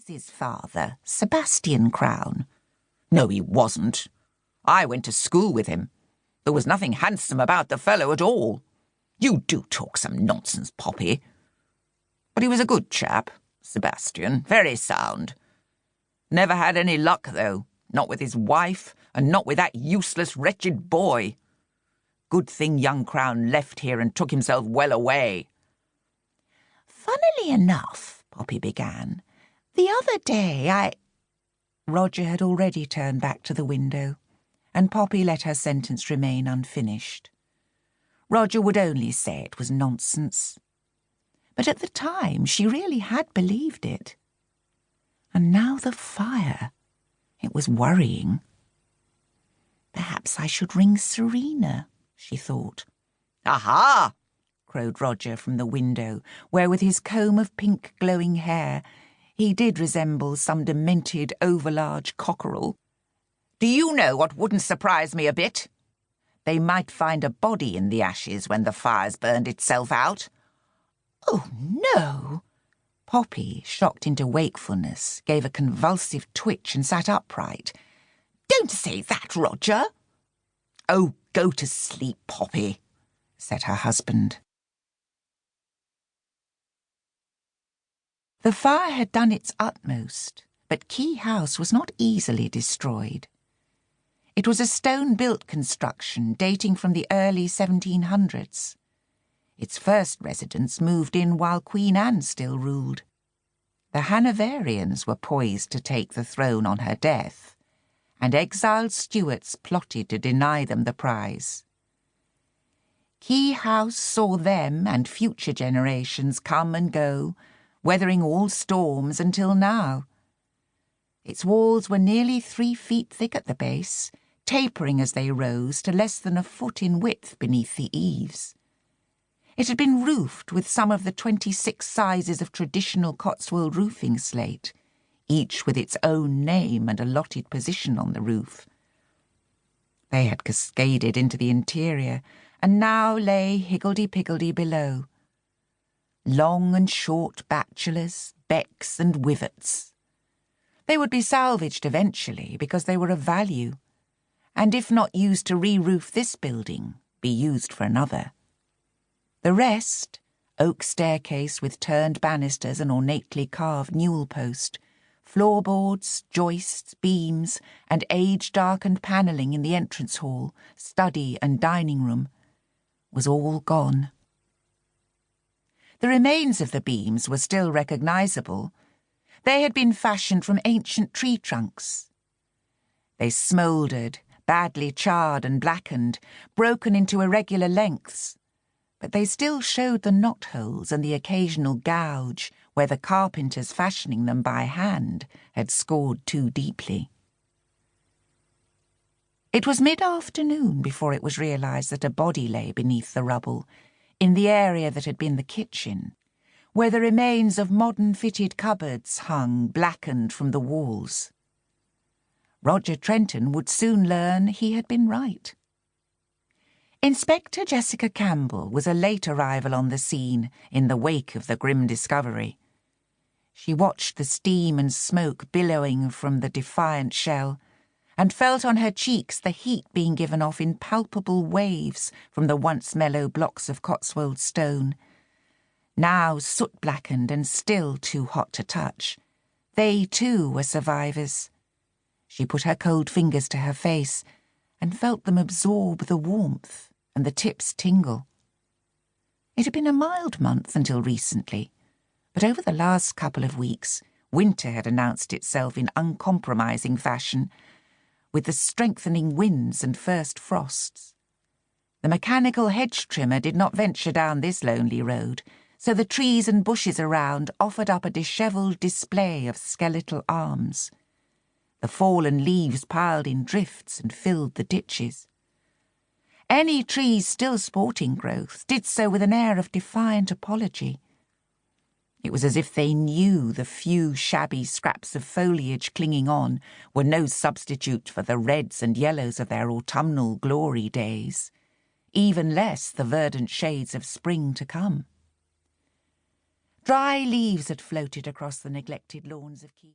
his father, Sebastian Crown." "No, he wasn't. I went to school with him. There was nothing handsome about the fellow at all. You do talk some nonsense, Poppy. But he was a good chap, Sebastian, very sound. Never had any luck, though, not with his wife, and not with that useless, wretched boy. Good thing young Crown left here and took himself well away." "Funnily enough," Poppy began, "the other day Roger had already turned back to the window, and Poppy let her sentence remain unfinished. Roger would only say it was nonsense. But at the time she really had believed it. And now the fire. It was worrying. "Perhaps I should ring Serena," she thought. "Aha!" crowed Roger from the window, where with his comb of pink glowing hair he did resemble some demented overlarge cockerel. "Do you know what wouldn't surprise me a bit? They might find a body in the ashes when the fire's burned itself out." "Oh, no!" Poppy, shocked into wakefulness, gave a convulsive twitch and sat upright. "Don't say that, Roger!" "Oh, go to sleep, Poppy," said her husband. The fire had done its utmost, but Key House was not easily destroyed. It was a stone-built construction dating from the early 1700s. Its first residents moved in while Queen Anne still ruled. The Hanoverians were poised to take the throne on her death, and exiled Stuarts plotted to deny them the prize. Key House saw them and future generations come and go, weathering all storms until now. Its walls were nearly 3 feet thick at the base, tapering as they rose to less than a foot in width beneath the eaves. It had been roofed with some of the 26 sizes of traditional Cotswold roofing slate, each with its own name and allotted position on the roof. They had cascaded into the interior, and now lay higgledy-piggledy below. Long and short bachelors, becks and wivets. They would be salvaged eventually because they were of value, and if not used to re-roof this building, be used for another. The rest, oak staircase with turned banisters and ornately carved newel post, floorboards, joists, beams, and age-darkened panelling in the entrance hall, study and dining room, was all gone. The remains of the beams were still recognisable. They had been fashioned from ancient tree trunks. They smouldered, badly charred and blackened, broken into irregular lengths, but they still showed the knot-holes and the occasional gouge where the carpenters fashioning them by hand had scored too deeply. It was mid-afternoon before it was realised that a body lay beneath the rubble, in the area that had been the kitchen, where the remains of modern-fitted cupboards hung blackened from the walls. Roger Trenton would soon learn he had been right. Inspector Jessica Campbell was a late arrival on the scene in the wake of the grim discovery. She watched the steam and smoke billowing from the defiant shell, and felt on her cheeks the heat being given off in palpable waves from the once mellow blocks of Cotswold stone. Now soot-blackened and still too hot to touch. They, too, were survivors. She put her cold fingers to her face and felt them absorb the warmth and the tips tingle. It had been a mild month until recently, but over the last couple of weeks, winter had announced itself in uncompromising fashion, with the strengthening winds and first frosts. The mechanical hedge trimmer did not venture down this lonely road, so the trees and bushes around offered up a dishevelled display of skeletal arms. The fallen leaves piled in drifts and filled the ditches. Any trees still sporting growth did so with an air of defiant apology. It was as if they knew the few shabby scraps of foliage clinging on were no substitute for the reds and yellows of their autumnal glory days, even less the verdant shades of spring to come. Dry leaves had floated across the neglected lawns of Key.